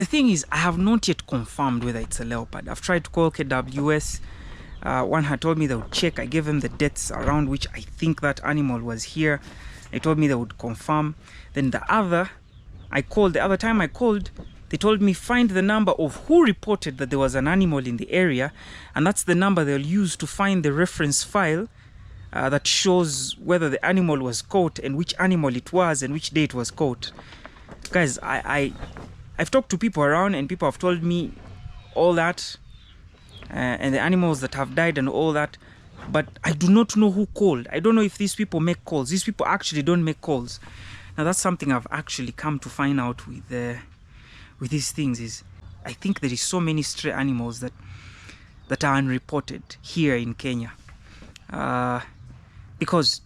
The thing is, I have not yet confirmed whether it's a leopard. I've tried to call KWS. One had told me they would check. I gave them the dates around which I think that animal was here. They told me they would confirm. Then the other time I called, they told me find the number of who reported that there was an animal in the area, and that's the number they'll use to find the reference file that shows whether the animal was caught and which animal it was and which day it was caught. Guys, I've talked to people around and people have told me all that, and the animals that have died and all that, but I do not know who called. I don't know if these people make calls. These people actually don't make calls. Now that's something I've actually come to find out with these things, is I think there is so many stray animals that are unreported here in Kenya, because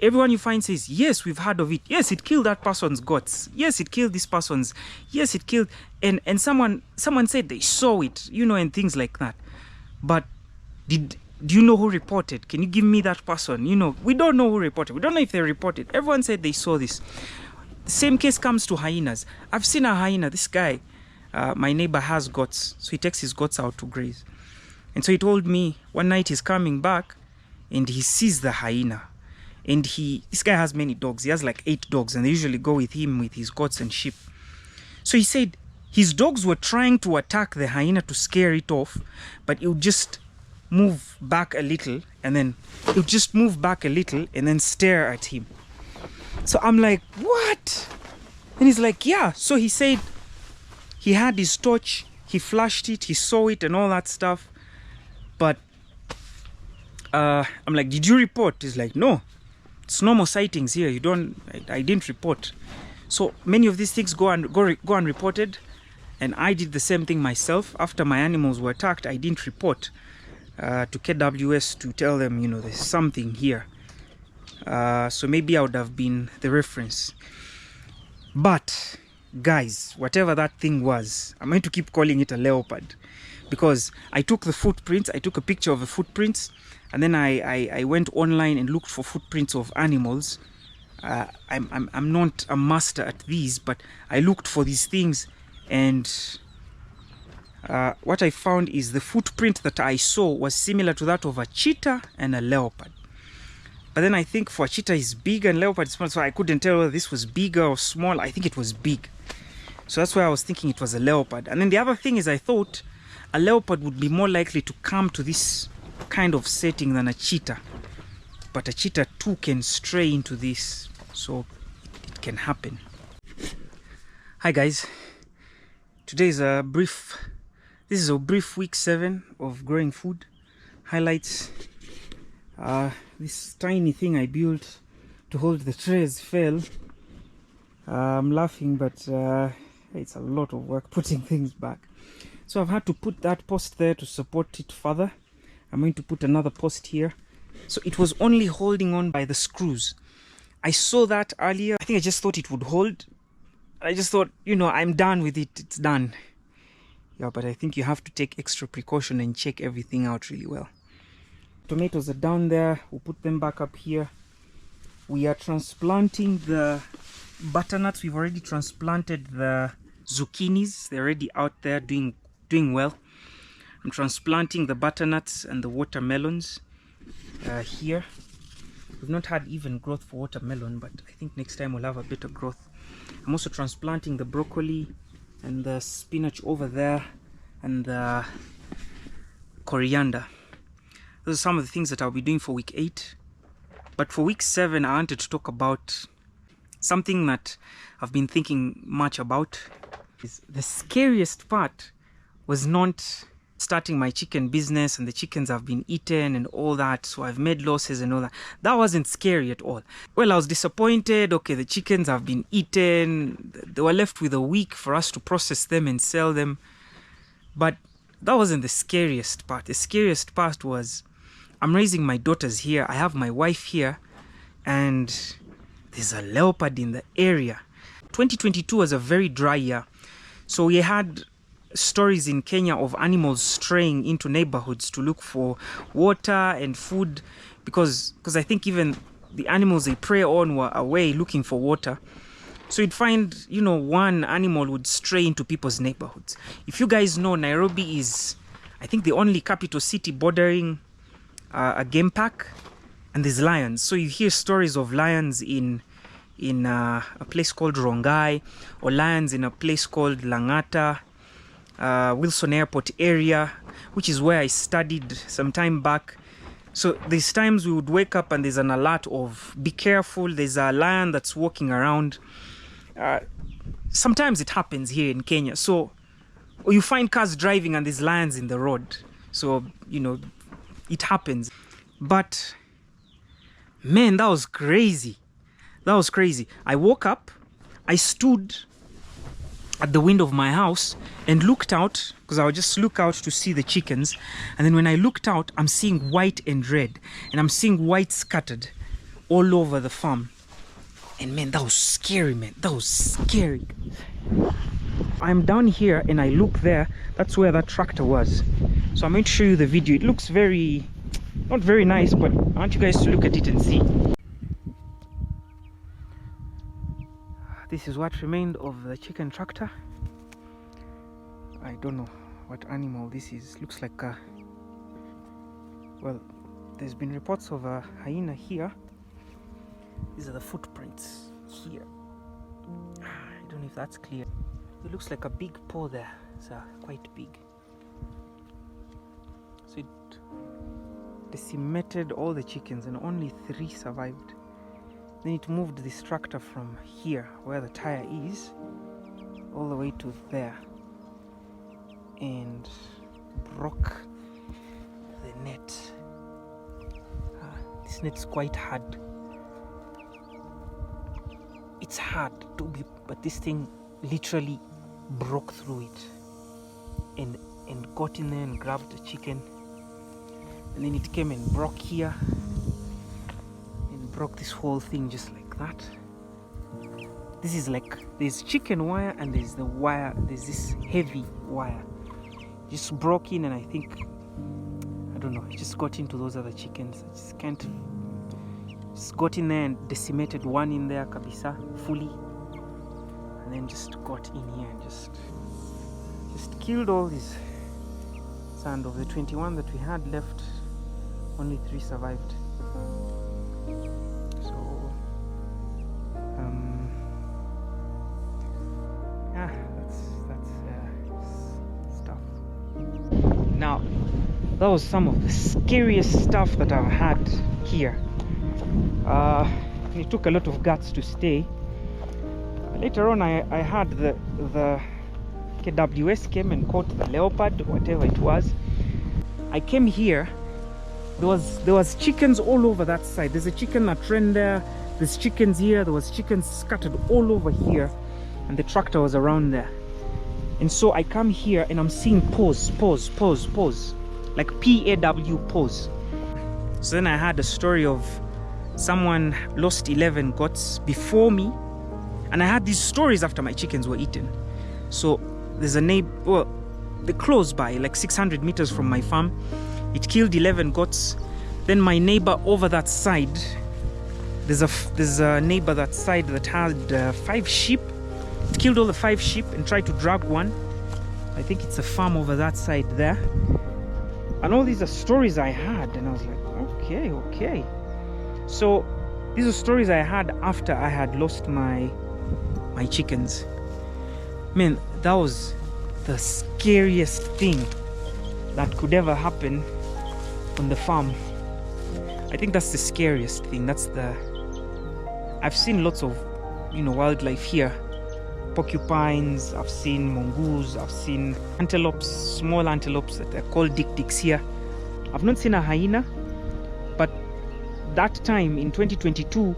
everyone you find says, yes, we've heard of it. Yes, it killed that person's goats. Yes, it killed this person's. Yes, it killed. And someone said they saw it, and things like that. But do you know who reported? Can you give me that person? We don't know who reported. We don't know if they reported. Everyone said they saw this. The same case comes to hyenas. I've seen a hyena. This guy, my neighbor, has goats. So he takes his goats out to graze. And so he told me one night he's coming back and he sees the hyena. And this guy has many dogs. He has like 8 dogs, and they usually go with him with his goats and sheep. So he said his dogs were trying to attack the hyena to scare it off, but it would just move back a little, and then stare at him. So I'm like, what? And he's like, yeah. So he said he had his torch, he flashed it, he saw it and all that stuff. But I'm like, did you report? He's like, no. It's normal sightings here. I didn't report. So many of these things go unreported, and I did the same thing myself. After my animals were attacked, I didn't report to KWS to tell them, there's something here. So maybe I would have been the reference. But guys, whatever that thing was, I'm going to keep calling it a leopard, because I took the footprints. I took a picture of the footprints. And then I went online and looked for footprints of animals. I'm not a master at these, but I looked for these things, and what I found is the footprint that I saw was similar to that of a cheetah and a leopard. But then I think for a cheetah is big and leopard is small, so I couldn't tell whether this was bigger or small. I think it was big. So that's why I was thinking it was a leopard. And then the other thing is, I thought a leopard would be more likely to come to this kind of setting than a cheetah, but a cheetah too can stray into this, so it can happen. Hi guys, this is a brief week 7 of growing food highlights. This tiny thing I built to hold the trays fell. I'm laughing, but it's a lot of work putting things back, so I've had to put that post there to support it further. I'm going to put another post here. So it was only holding on by the screws. I saw that earlier. I think I just thought it would hold. I just thought, I'm done with it. It's done. Yeah, but I think you have to take extra precaution and check everything out really well. Tomatoes are down there. We'll put them back up here. We are transplanting the butternuts. We've already transplanted the zucchinis. They're already out there doing well. I'm transplanting the butternuts and the watermelons here. We've not had even growth for watermelon, but I think next time we'll have a better growth. I'm also transplanting the broccoli and the spinach over there, and the coriander. Those are some of the things that I'll be doing for week 8. But for week 7, I wanted to talk about something that I've been thinking much about. The scariest part was not starting my chicken business and the chickens have been eaten and all that, so I've made losses and all that. That wasn't scary at all. Well, I was disappointed. Okay, the chickens have been eaten. They were left with a week for us to process them and sell them. But that wasn't the scariest part. The scariest part was I'm raising my daughters here. I have my wife here, and there's a leopard in the area. 2022 was a very dry year, so we had stories in Kenya of animals straying into neighborhoods to look for water and food, because I think even the animals they prey on were away looking for water. So you'd find, you know, one animal would stray into people's neighborhoods. If you guys know, Nairobi is, I think, the only capital city bordering a game park, and there's lions. So you hear stories of lions in a place called Rongai, or lions in a place called Langata, Wilson Airport area, which is where I studied some time back. So there's times we would wake up and there's an alert of be careful, there's a lion that's walking around. Sometimes it happens here in Kenya. So or you find cars driving and there's lions in the road. So, you know, it happens. But man, that was crazy. That was crazy. I woke up, I stood at the window of my house and looked out, because I would just look out to see the chickens. And then when I looked out, I'm seeing white and red, and I'm seeing white scattered all over the farm. And man, that was scary, man. That was scary. I'm down here and I look there. That's where that tractor was. So I'm going to show you the video. It looks very, not very nice, but I want you guys to look at it and see. This is what remained of the chicken tractor. I don't know what animal this is. Looks like a, well, there's been reports of a hyena here. These are the footprints here. I don't know if that's clear. It looks like a big paw there. It's quite big. So it decimated all the chickens and only 3 survived. Then it moved this tractor from here, where the tire is, all the way to there, and broke the net. This net's quite hard. It's hard to be, but this thing literally broke through it and got in there and grabbed the chicken, and then it came and broke here and broke this whole thing just like that. This is like, there's chicken wire and there's the wire, there's this heavy wire just broke in, and I think, I don't know, it just got into those other chickens. I just can't, just got in there and decimated one in there kabisa fully, and then just got in here and just killed all these. And of the 21 that we had left, only 3 survived. So yeah, that's stuff. Now that was some of the scariest stuff that I've had here. It took a lot of guts to stay. Later on, I had the KWS came and caught the leopard, whatever it was. I came here. There was chickens all over that side. There's a chicken that ran there. There's chickens here. There was chickens scattered all over here, and the tractor was around there. And so I come here and I'm seeing paws, like PAW paws. So then I had a story of someone lost 11 goats before me, and I had these stories after my chickens were eaten. So there's a neighbor, well, they're close by, like 600 meters from my farm. It killed 11 goats. Then my neighbor over that side, there's a neighbor that side that had 5 sheep. It killed all the 5 sheep and tried to drag one. I think it's a farm over that side there. And all these are stories I had, and I was like, okay. So these are stories I had after I had lost my chickens. Man, that was the scariest thing that could ever happen on the farm. I think that's the scariest thing. I've seen lots of, you know, wildlife here. Porcupines, I've seen mongoose, I've seen antelopes, small antelopes that are called dik-diks here. I've not seen a hyena, but that time in 2022,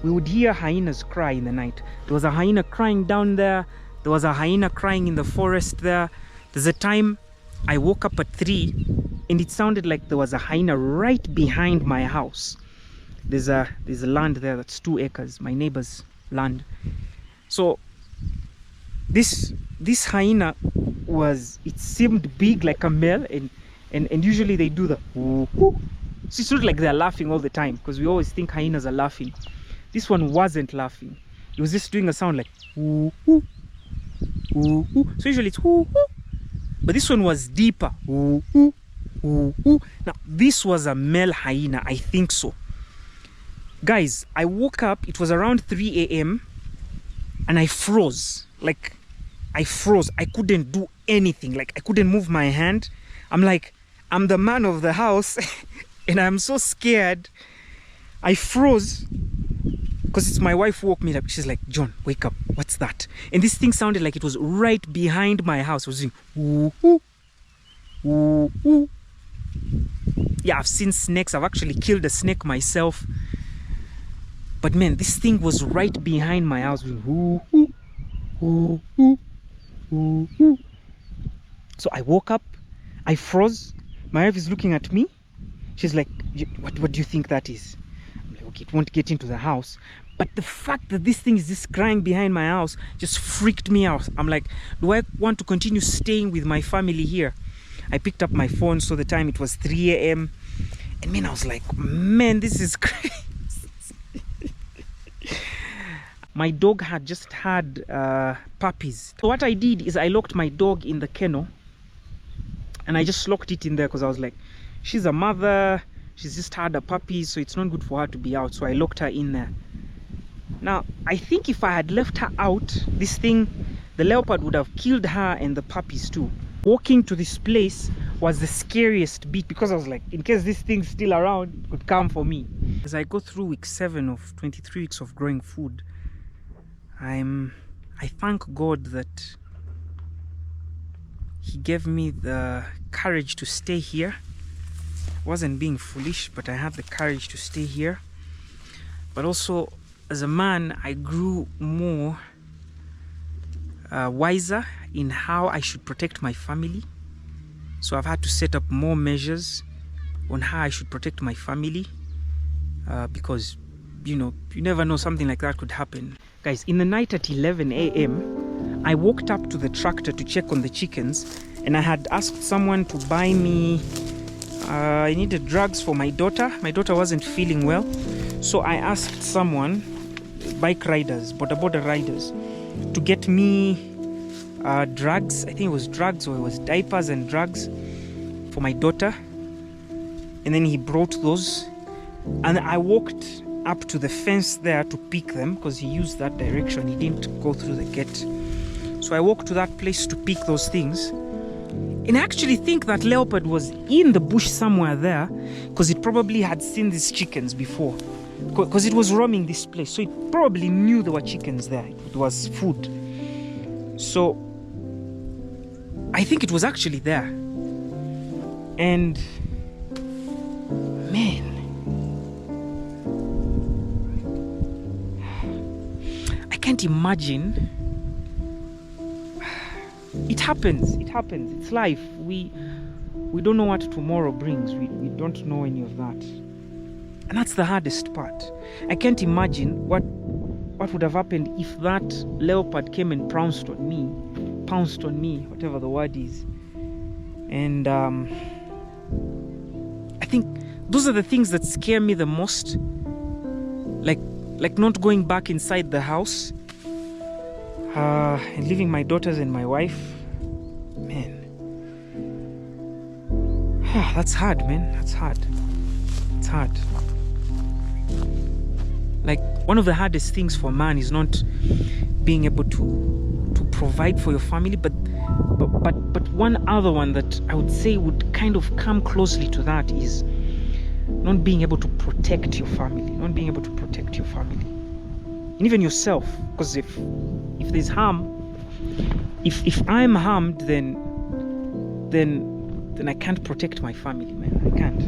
we would hear hyenas cry in the night. There was a hyena crying down there. There was a hyena crying in the forest there. There's a time I woke up at 3 and it sounded like there was a hyena right behind my house. There's a land there that's 2 acres, my neighbor's land. So this hyena it seemed big, like a male, and usually they do the whoo, whoo. So it's not like they're laughing all the time, because we always think hyenas are laughing. This one wasn't laughing. It was just doing a sound like ooh, ooh, ooh, ooh. So usually it's ooh, ooh. But this one was deeper. Ooh, ooh, ooh, ooh. Now, this was a male hyena, I think so. Guys, I woke up, it was around 3 a.m. and I froze. Like, I froze. I couldn't do anything. Like, I couldn't move my hand. I'm like, I'm the man of the house and I'm so scared. I froze because it's my wife woke me up. She's like, John, wake up. What's that? And this thing sounded like it was right behind my house. It was doing ooh, ooh, ooh, ooh. Yeah, I've seen snakes. I've actually killed a snake myself. But man, this thing was right behind my house. Ooh, ooh, ooh, ooh, ooh, ooh. So I woke up. I froze. My wife is looking at me. She's like, what do you think that is? I'm like, okay, it won't get into the house. But the fact that this thing is just crying behind my house just freaked me out. I'm like, do I want to continue staying with my family here? I picked up my phone, so the time it was 3 a.m. And man, I was like, man, this is crazy. My dog had just had puppies. So what I did is I locked my dog in the kennel. And I just locked it in there because I was like, she's a mother. She's just had a puppy, so it's not good for her to be out. So I locked her in there. Now, I think if I had left her out, this thing, the leopard would have killed her and the puppies too. Walking to this place was the scariest bit because I was like, in case this thing's still around, it could come for me. As I go through week 7 of 23 weeks of growing food, I thank God that He gave me the courage to stay here. I wasn't being foolish, but I had the courage to stay here. But also, as a man, I grew more wiser in how I should protect my family. So I've had to set up more measures on how I should protect my family because, you know, you never know, something like that could happen. Guys, in the night at 11 a.m., I walked up to the tractor to check on the chickens, and I had asked someone to buy me, I needed drugs for my daughter. My daughter wasn't feeling well. So I asked someone, bike riders, boda riders, to get me drugs. I think it was drugs, or it was diapers and drugs for my daughter. And then he brought those. And I walked up to the fence there to pick them because he used that direction. He didn't go through the gate. So I walked to that place to pick those things. And I actually think that leopard was in the bush somewhere there because it probably had seen these chickens before. Because it was roaming this place. So it probably knew there were chickens there. It was food. So I think it was actually there. And man, I can't imagine. It happens. It's life. We don't know what tomorrow brings. We don't know any of that. And that's the hardest part. I can't imagine what would have happened if that leopard came and pounced on me, whatever the word is. And I think those are the things that scare me the most. Like not going back inside the house and leaving my daughters and my wife. Man, that's hard, man. That's hard. It's hard. Like, one of the hardest things for man is not being able to provide for your family, but one other one that I would say would kind of come closely to that is not being able to protect your family, and even yourself. Because if there's harm, if I'm harmed, then I can't protect my family, man. I can't.